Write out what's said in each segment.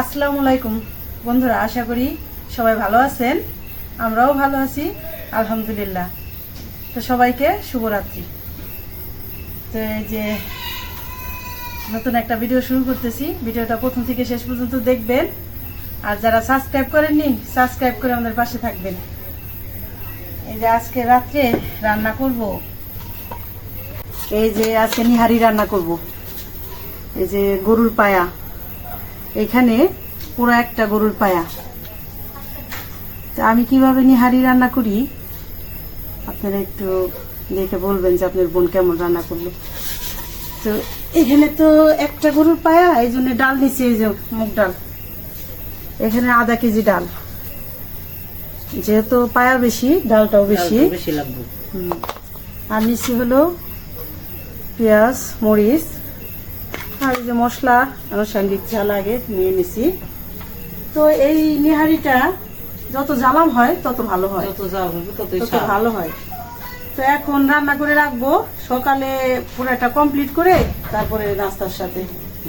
আসসালামু আলাইকুম বন্ধুরা, আশা করি সবাই ভালো আছেন। আমরাও ভালো আছি আলহামদুলিল্লাহ। তো সবাইকে শুভরাত্রি। তো এই যে নতুন একটা ভিডিও শুরু করতেছি, ভিডিওটা প্রথম থেকে শেষ পর্যন্ত দেখবেন। আর যারা সাবস্ক্রাইব করেননি, সাবস্ক্রাইব করে আমাদের পাশে থাকবেন। এই যে আজকে রাত্রে রান্না করব, এই যে আজকে নিহারি রান্না করব। এই যে গরুর পায়া, এখানে পুরো একটা গরুর পায়া। তা আমি কিভাবে নিহারি রান্না করি আপনারা একটু দেখে বলবেন যে আপনার বোন কেমন রান্না করলো। তো এখানে তো একটা গরুর পায়া, এই জন্য ডাল নিচ্ছি, এই যে মুগ ডাল। এখানে আধা কেজি ডাল, যেহেতু পায়া বেশি ডালটাও বেশি লাগবে। আর নিচ্ছি হলো পেঁয়াজ, মরিচ আর এই যে মশলা আনুষঙ্গিক যা লাগে নিয়ে নিছি। তো এই নিহারিটা যত জ্বালাম হয় তত ভালো হয়, তত ভালো হয়। তো এখন রান্না করে রাখবো, সকালে পুরোটা কমপ্লিট করে তারপরে নাস্তার সাথে।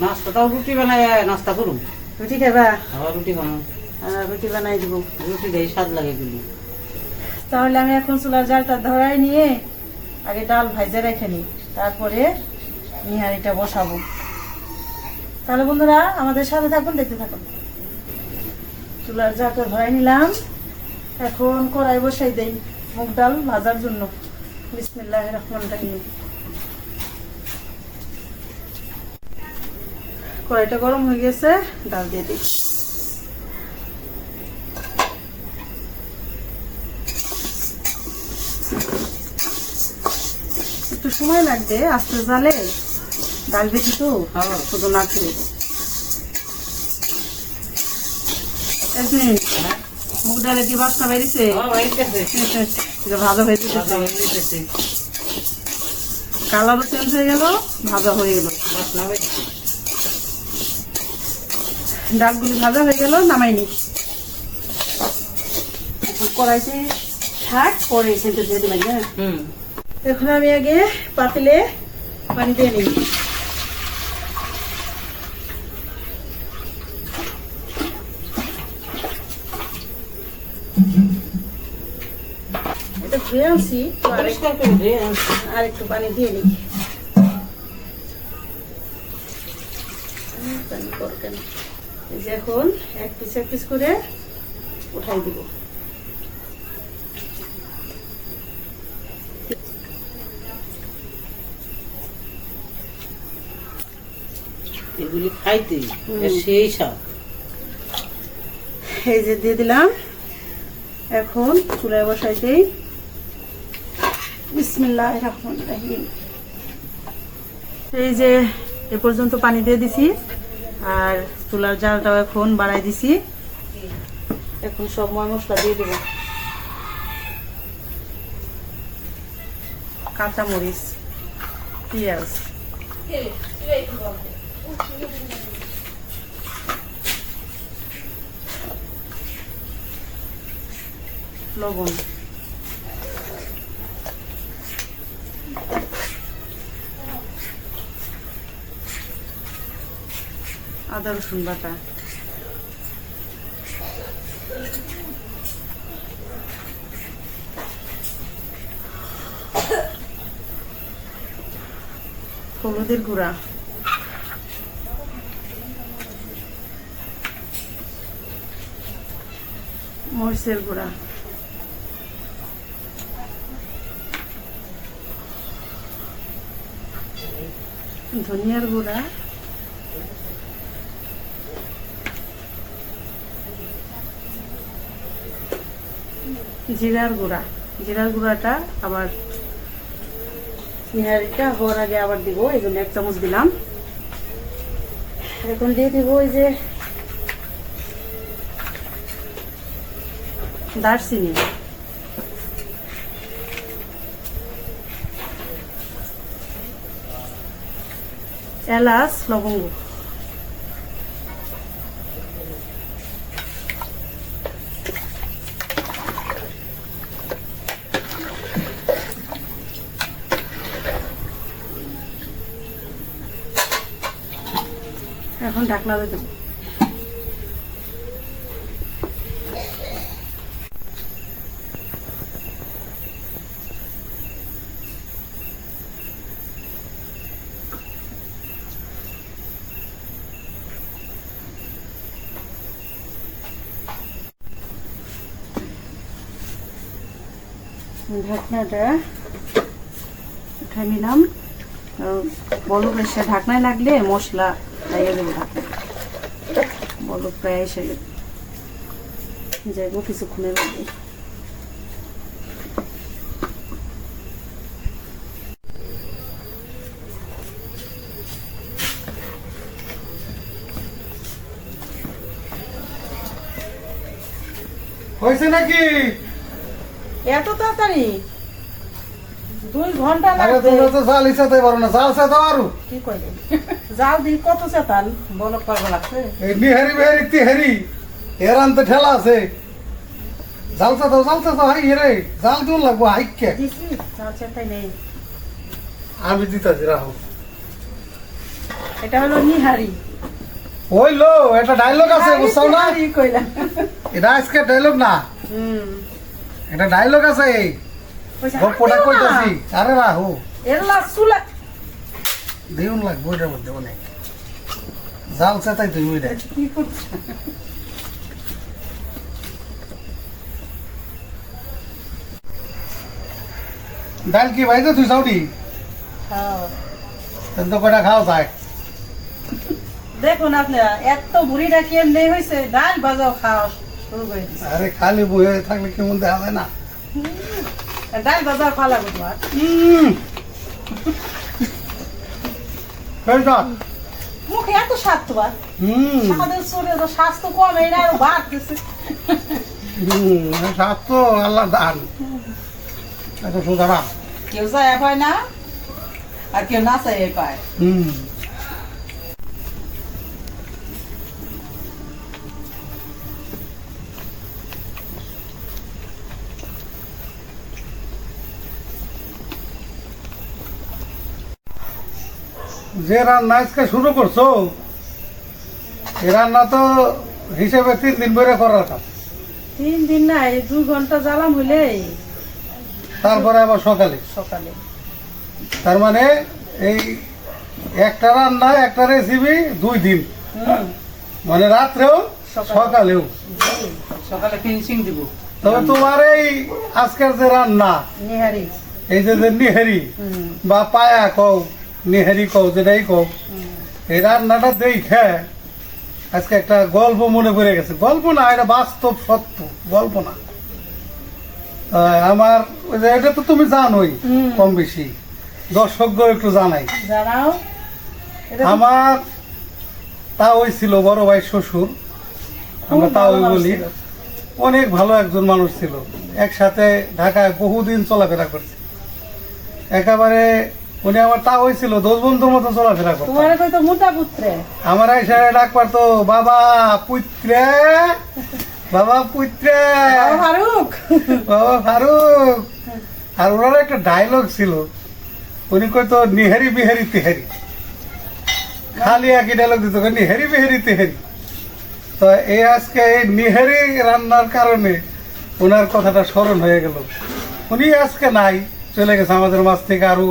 নাস্তাটাও রুটি বানাই, নাস্তা করুন। রুটি খাইবা? রুটি বানাও। রুটি বানাই দিব। রুটি দিয়ে স্বাদ লাগে গুলি। তাহলে আমি এখন চুলার জালটা ধরাই নিয়ে আগে ডাল ভাইজে রেখে নিই, তারপরে নিহারিটা বসাবো। তাহলে বন্ধুরা আমাদের সাথে থাকুন, দেখতে থাকুন। চুলার জালটা ধরাই নিলাম, এখন কড়াই বসাই দেই মুগ ডাল ভাজার জন্য। বিসমিল্লাহির রহমানির রহিম। কড়াইটা গরম হয়ে গেছে, ডাল দিয়ে দিই। একটু সময় লাগবে, আস্তে জালে ডাল বেশি তো শুধু না খেয়ে। মুগ ডালে কি বাসনা বেরিয়েছে? ভাজা হয়ে যেতেছে, কালারও চেঞ্জ হয়ে গেল, ভাজা হয়ে গেল। ডালগুলি ভাজা হয়ে গেল, নামাইনি। কড়াইতে থাক, পরে সেটা দিয়ে দেবেন। হ্যাঁ, এখন আমি আগে পাতিলে পানি দিয়ে নিই। এটা ধুয়ে আনছি, আর একটু পানি দিয়ে নিই। এখন এক পিস করে উঠাই দিব। এগুলি খাইতে সেই স্বাদ। এই যে দিয়ে দিলাম, এখন চুলায় বসাই দেই। বিসমিল্লাহির রহমানির রহিম। এই যে এ পর্যন্ত পানি দিয়ে দিছি, আর চুলার জালটাও এখন বাড়াই দিছি। এখন সব মশলা দিয়ে দেব। কাঁচামরিচ, পেঁয়াজ, লবণ, আদা রসুন বাটা, হলুদের গুঁড়া, মরিচের গুঁড়া, ধনিয়ার গুঁড়া, জিরার গুঁড়া। জিরার গুঁড়াটা আবার নিহারিটা হওয়ার আগে আবার দিব, এই জন্য 1 চামচ দিলাম। এখন দিয়ে দিব ওই যে দারচিনি, এলাচ, লবঙ্গ। এখন ঢাকনা দিয়ে দেব। ঢাকনাটা উঠাই নিলাম, বলক এসে ঢাকনায় লাগলে মশলা লাগিয়ে দেবো। ঢাকনা বলক প্রায় এসে যাইব কিছুক্ষণের মধ্যে। হয়েছে নাকি? এত তাড়াতাড়ি? 2 ঘন্টা আরে লাগবে। তোমরা তো জাল ইচ্ছাতে পারো না, জাল সাথে আরো কি কইলে জাল দিই কত চেতান? বলক পারবো লাগছে এই নিহারি বিহারি তিহারি এর আনতে ঠেলা আছে। জাল সাথে হাই রে, জাল কেউ লাগবো হাইকে। দিছি জাল চেতাই নেই। আমি দিতাছি রাহো। এটা হলো নিহারি। ওই লো এটা ডায়লগ আছে বুঝছো না? নিহারি কইলাম। এটা আজকে ডায়লগ না, এটা ডায়লগ আছে। কইছে, গপ্পটা "আমিও না।" কইতাছি। আরে রাহো, এরলা চুলা দেউন লাগবো এটার মধ্যে অনেক। জাল চেতাই তুই ওইটা। কি করছ? ডাল কি ভাইতে তুই সাউডি? খাও। তো কটা খাওয়া যায়। দেখুন আপনারা এত বুড়িটা কেমনে হয়েছে, ডাল বাজাও খাওয়া শুরু করে দিছে। আরে খালি বয়ে থাকলে কেমন দেখা যায় না। ডাল বাজাও খাওয়া লাগবে তোমার। মুখে এত স্বাদ তোমার। আমাদের শরীরে তো স্বাস্থ্য কম, এটা আরো বাড়তেছে। স্বাদ তো আল্লাহ দান, এত সোজা না। কেউ যায় পায় না আর কেউ না চাই পায়। যে রান্না আজকে শুরু করছো, এ রান্না তো হিসেবে 3 দিন ধরে করার কাজ। 3 দিন না, এই 2 ঘন্টা জ্বালাম হইলে তারপরে আবার সকালে। সকালে তার মানে এই একটা রান্না একটা রেসিপি 2 দিন, মানে রাত্রেও সকালেও। সকালে ফিনিশিং দিব। তবে তোমার এই আজকের যে রান্না, নিহারি। এই যে নিহারি বা পায়া কও, নিহারি কও, যেটাই কও, এই রান্নাটা দেখে আজকে একটা গল্প মনে পড়ে গেছে। গল্প না, এটা বাস্তব সত্য, গল্প না। আমার ওই যে এটা তো তুমি জানোই কম বেশি, দর্শকদের একটু জানাই। জানাও। এটা তো আমার তা ওই ছিল বড় ভাই শ্বশুর, আমরা খুব তা ভালো ওই মানুষ বলি। ছিল। অনেক ভালো একজন মানুষ ছিল, একসাথে ঢাকায় বহুদিন চলাফেরা করছে একেবারে। উনি আমার তা হয়েছিল 10 বন্ধুর মতো চলাফেরা করতো। তোমার কই তো মোটা পুত্রে। আমার এসে ডাক পারতো বাবা পুত্রে, বাবা পুত্রে, বাবা ফারুক। বাবা ফারুক। আর ওনার একটা ডায়লগ ছিল, উনি কইতো নিহারি বিহারি তিহারি, খালি একই ডায়লগ দিত, নিহারি বিহারি তিহারি। তো এই আজকে এই নিহারি রান্নার কারণে ওনার কথাটা স্মরণ হয়ে গেল। উনি আজকে নাই, চলে গেছে আমাদের মাঝ থেকে আরো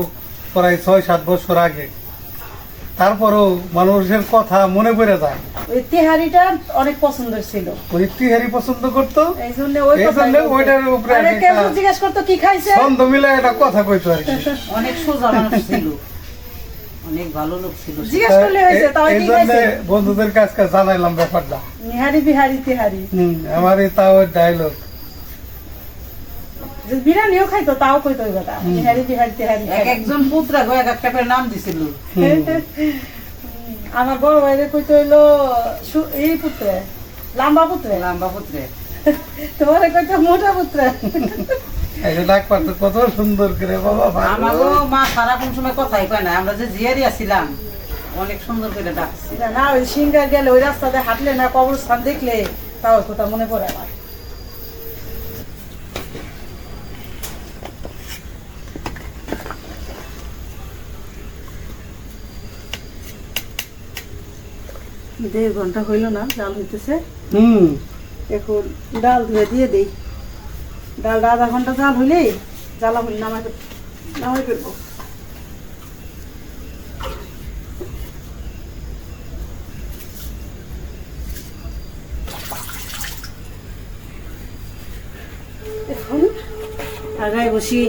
প্রায় 6-7 বছর আগে। তারপরেও মানুষের কথা মনে পড়ে যায়। ওই তেহারিটা অনেক পছন্দের ছিল, উনি তিহারি পছন্দ করতো, এই জন্য ওই এই কথাই জন্য বলতো। ওইটার উপরে আরে একটা কেউ জিজ্ঞেস করতো কি খাইছে, ছন্দ মিলে একটা কথা কইতো আর কি। অনেক সোজা মানুষ ছিল, অনেক ভালো লোক ছিল। জিজ্ঞেস করলে হয়েছে তাও এই কি জন্য খাইছে। বন্ধুদের কাছে জানাইলাম ব্যাপারটা। নিহারি বিহারি তেহারি। আমার এই তাও ডায়লগ। যে বিরিয়ানিও খাইতো তাও কইতো ওই কথা, নিহারি বিহারি তেহারি এক একজন পুত্রা গো এক একটা করে নাম দিছিল। আমার বড় ভাইরে কইতো হইলো এই পুত্রে, লাম্বা পুত্রে। লাম্বা পুত্রে। তোমার কইতো মোটা পুত্রে। এসে ডাক পারতো কত সুন্দর করে বাবা ভালো। আমারও মা সারাক্ষণ সময় কথাই কয় না, আমরা যে জিয়ারি আছিলাম অনেক সুন্দর করে ডাকছি। না ওই সিঙ্গার গেলে ওই রাস্তাতে হাঁটলে না, কবরস্থান দেখলে তাও ওই কথা মনে পড়ে আমার। দেড় ঘন্টা হইল না, জাল হইতেছে। এখন ডাল ধুয়ে দিয়ে দেই। ডালটা আধা ঘন্টা জাল হইলেই জ্বালা হইলে নামাই ফেলবো। এখন আগায় বসি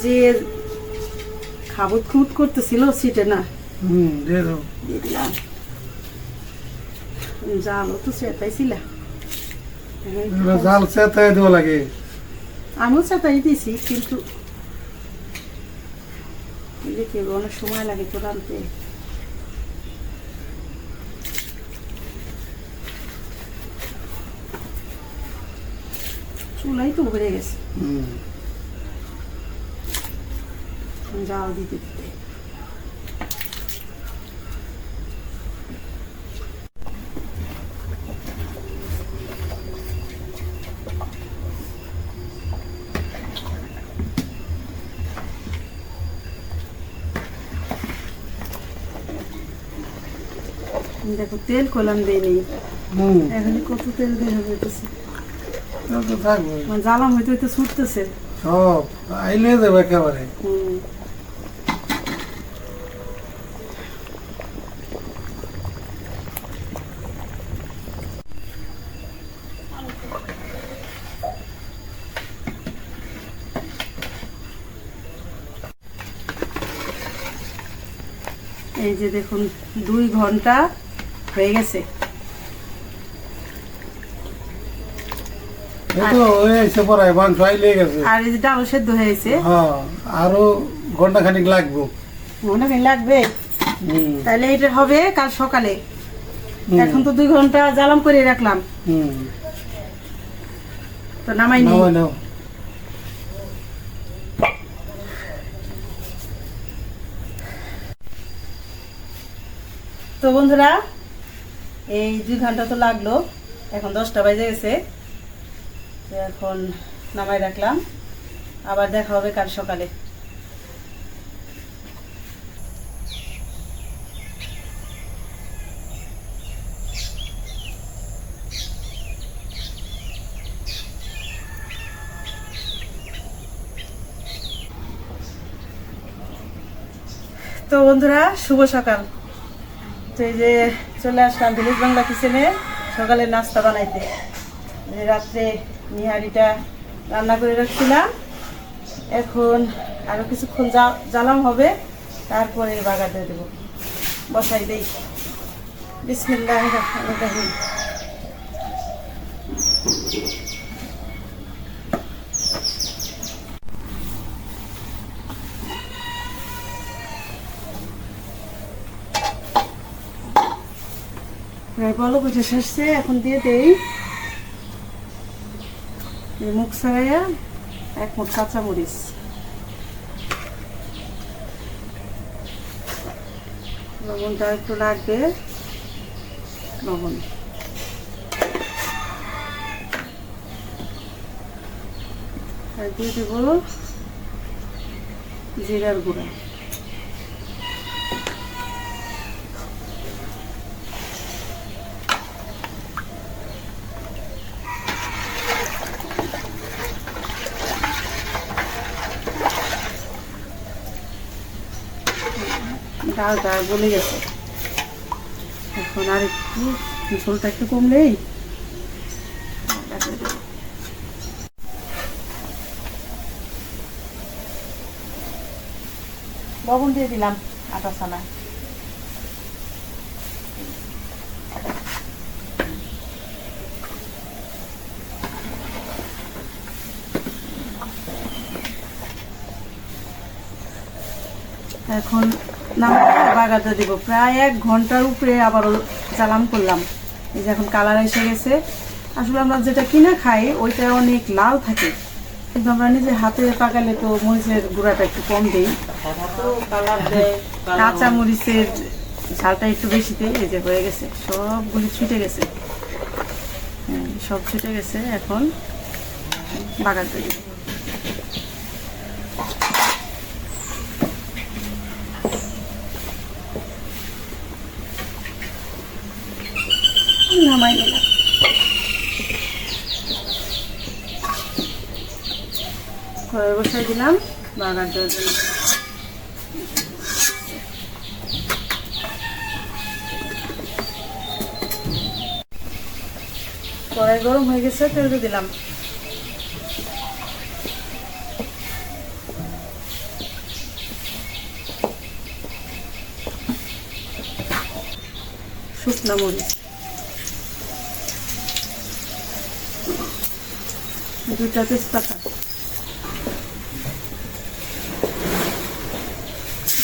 যে খাবুত খুঁত করতেছিল সিটে না দিয়ে দাও। দিয়ে দিলাম। জালও তো চেতাইছিল, এগুলো জাল চেতায় দেওয়া লাগে। আমিও চেতাই দিয়েছি, কিন্তু অনেক সময় লাগে তো রানতে। চুলাই তো ভরে গেছে জাল দিতে দিতে। দেখো তেল কলাম দিয়ে নেই, এখন কত তেল দিয়ে হবে তো থাকবে মানে জ্বালাম হইতে হইতে ছুটতেছে। সব আইলে দেবে একেবারে। এই যে দেখুন 2 ঘন্টা হয়ে গেছে। এই তো হয়েছে পড়ায় মাংস আইলে গেছে। আর এই যে ডাল সেদ্ধ হয়েছে, হ্যাঁ আরো ঘন্টা খানিক লাগবো। অনেক লাগবে। তাহলে এটা হবে কাল সকালে। এখন তো 2 ঘন্টা জ্বালাম করে রাখলাম, তো নামাই নেই। নাও তো বন্ধুরা এই 2 ঘন্টা তো লাগলো, এখন 10টা বাজে গেছে। তো এখন নামাই রাখলাম, আবার দেখা হবে কাল সকালে। তো বন্ধুরা শুভ সকাল। তো এই যে চলে আসলাম ভিলেজ বাংলা কিচেনে সকালে নাস্তা বানাইতে। রাত্রে নিহারিটা রান্না করে রাখছিলাম, এখন আরো কিছুক্ষণ জ্বালাম হবে, তারপরে বাগার দিয়ে দেবো। বসাই দেই। বিসমিল্লাহির রহমানির রহিম। বলো বুঝে শেষে এখন দিয়ে দেই মুখ ছাড়াইয়া 1 মুঠ কাঁচামরিচ। লবণটা একটু লাগবে, লবণ আর দিয়ে দেব জিরার গুঁড়া। ডালটা গলে গেছে, এখন আর একটু ঝোলটা একটু কমলেই লবণ দিয়ে দিলাম আটা ছানা। এখন বাগাতে দিব প্রায় 1 ঘন্টার উপরে, আবারও জ্বালাম করলাম। এই যে এখন কালার এসে গেছে। আসলে আমরা যেটা কিনে খাই ওইটা অনেক লাল থাকে, কিন্তু আমরা নিজে হাতে পাকালে তো মরিচের গুঁড়াটা একটু কম দিই, কাঁচা মরিচের ঝালটা একটু বেশি দিই। এই যে হয়ে গেছে, সবগুলি ছুটে গেছে, সব ছুটে গেছে। এখন বাগাতে দিব। নামাই নিলাম। ঘরে বসাই দিলাম বাগার দেওয়ার জন্য। কড়াই গরম হয়ে গেছে, তেল দিয়ে দিলাম। শুকনো মরিচ, 2টা তেজপাতা,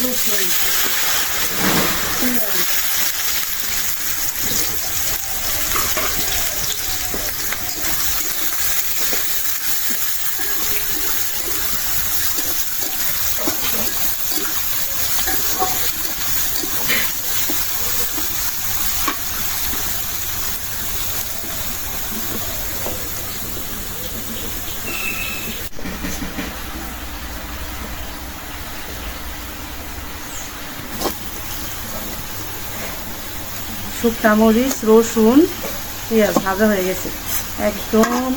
রসুন, পেঁয়াজ, শুকনা মরিচ, রসুন, পেঁয়াজ ভাজা হয়ে গেছে, একদম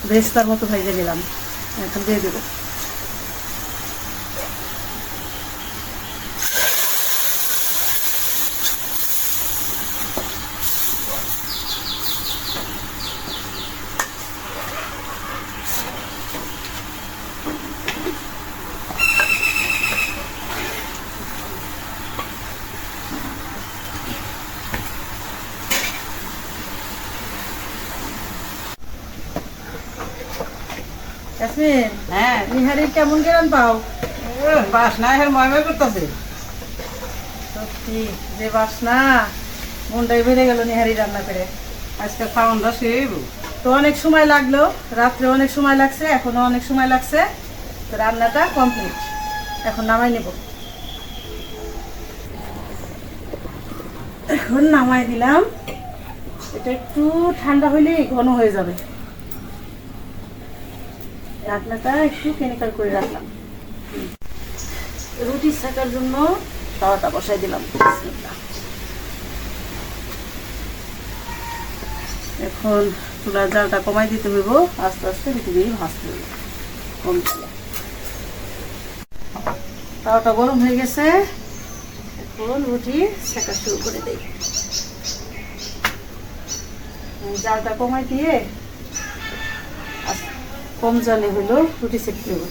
ভেস্তার মতো ভেজে নিলাম। এখন দিয়ে দেবো ইয়াসমিন। হ্যাঁ, নিহারির কেমন কেরান পাও? বাসনা এর ময়ময় করতেছে। সত্যি যে বাসনা, মনটাই বেড়ে গেল নিহারি রান্না করে। আজকে খাওয়ানটা সেব। তো অনেক সময় লাগলো, রাত্রে অনেক সময় লাগছে, এখনো অনেক সময় লাগছে, তো রান্নাটা কমপ্লিট। এখন নামাই নেব। এখন নামাই দিলাম, এটা একটু ঠান্ডা হইলেই ঘন হয়ে যাবে। রান্নাটা একটু কেমিক্যাল করে রাখলাম। রুটি সেকার জন্য তাওয়াটা বসাই দিলাম। বিসমিল্লাহ। এখন চুলার জালটা কমাই দিতে হইব, আস্তে আস্তে ধীরে ধীরে ভাজতে হইব কম জালে। তাওয়াটা গরম হয়ে গেছে, এখন রুটি সেকা শুরু করে দেই। জালটা কমাই দিয়ে কম জালে হইলো রুটি সেকতে হবে।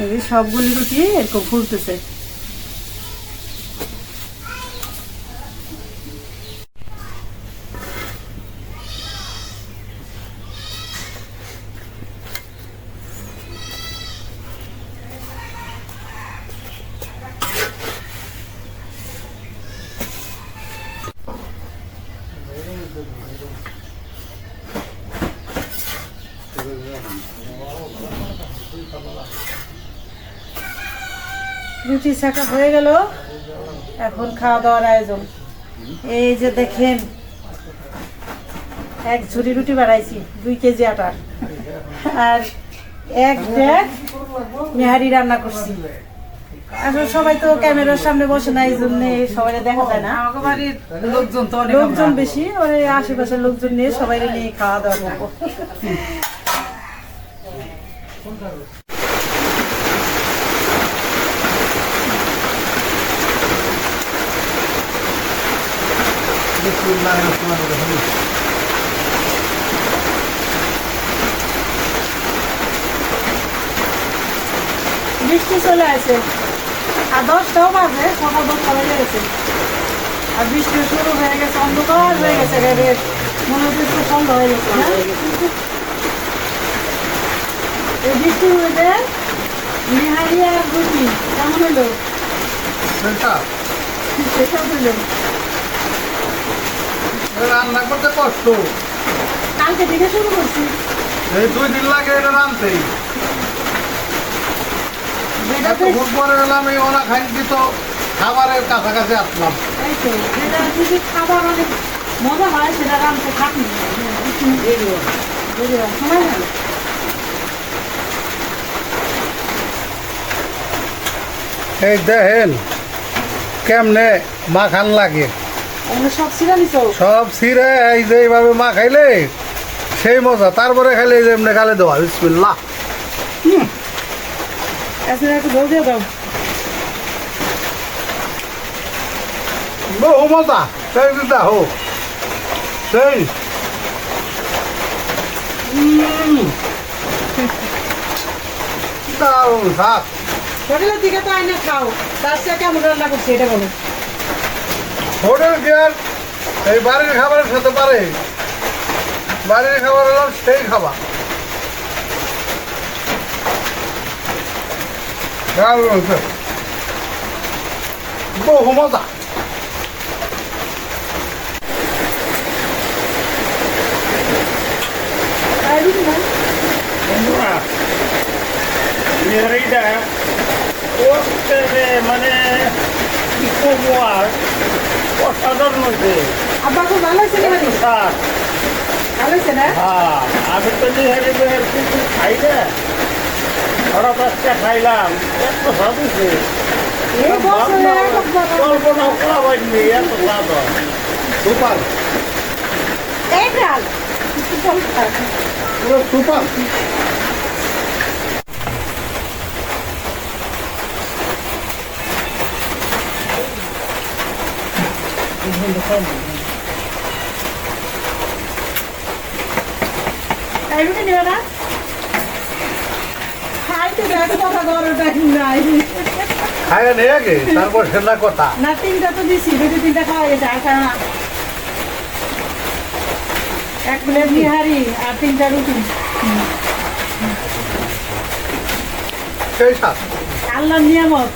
এই যে সবগুলি রুটি এরকম ফুলতেছে। রুটি ছাকা হয়ে গেল, এখন খাওয়া দাওয়ার আয়োজন। এই যে দেখেন, এক ঝুড়ি রুটি বানাইছি, 2 কেজি আটার, আর এক ব্যাগ নেহারি রান্না করছি। আসলে সবাই তো ক্যামেরার সামনে বসে না, এই জন্য সবাই দেখা যায় না। আমাকে বাড়ির লোকজন তো অনেক লোকজন বেশি, ওই আশেপাশের লোকজন নিয়ে সবাই নিয়ে খাওয়া দাওয়া করবো। বৃষ্টি চলে আসে, আর 10টাও বাজে, সকাল 10টা বেজে গেছে, আর বৃষ্টি শুরু হয়ে গেছে, অন্ধকার হয়ে গেছে, রেড মনে হচ্ছে সন্ধ্যা হয়ে গেছে। এই বৃষ্টির মধ্যে নেহারি আর রুটি কেমন হলো? সেসব হলো। রান্না করতে কষ্ট, কালকে থেকে শুরু করছি। এই 2 দিন লাগে এটা রানতেই। এতক্ষণ পরে গেলাম, এই ওরা খাইছি তো খাবারের কাছাকাছি আসলাম। এই তো যেটা যদি খাবার অনেক মজা হয় সেটা রান্না থাকি সময় হয় না। এই দেখেন কেমনে মাখান লাগে আমরা সব ছিঁড়া নিছো সব ছিঁড়ে এই যে এইভাবে মা খাইলে সেই মজা তারপরে খাইলে এই যে এমনি গালে দেওয়া বিসমিল্লাহ এখন একটু জল দিয়ে দাও বহু মজা সেই দিদা হোক সেই দারুণ স্বাদ হোটেলের দিকে তো আইনা খাও তার সাথে কেমন রান্না করছি এটা বলো হোটেল কি আর এই বাড়ির খাবারের সাথে পারে বাড়ির খাবার হলো সেই খাবার দারুণ হয়েছে। বহু মজা বন্ধুরা নিহারিটা করতে মানে কি করবো আর অসাধারণ হয়েছে আব্বা খুব ভালো হয়েছে নিহারি স্যার ভালো হয়েছে না হ্যাঁ আমি তো নিহারি বেহার কিছু খাই না খারাপ একটা খাইলাম এত স্বাদ হয়েছে এই বছরে একবার কল্পনা করা হয়নি এত স্বাদ হয় সুপার এই ডাল পুরো সুপার এই রুটি নিও না খাইতে দেখ কথা বড় টাইম নাই খায় নেই আগে তারপর সেনা কথা না তিনটা তো দিছি দুটো তিনটা খাওয়া গেছে আর খাওয়া না এক প্লেট নিহারি আর তিনটা রুটি সেই স্বাদ আল্লাহর নিয়ামত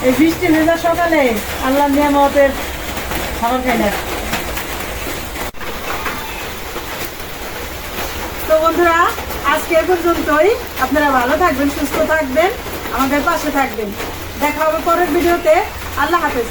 এই বৃষ্টি ভেজা সকালে আল্লাহর নিয়ামতের খাবার খাইলে তো বন্ধুরা আজকে এ পর্যন্তই আপনারা ভালো থাকবেন সুস্থ থাকবেন আমাদের পাশে থাকবেন দেখা হবে পরের ভিডিওতে আল্লাহ হাফেজ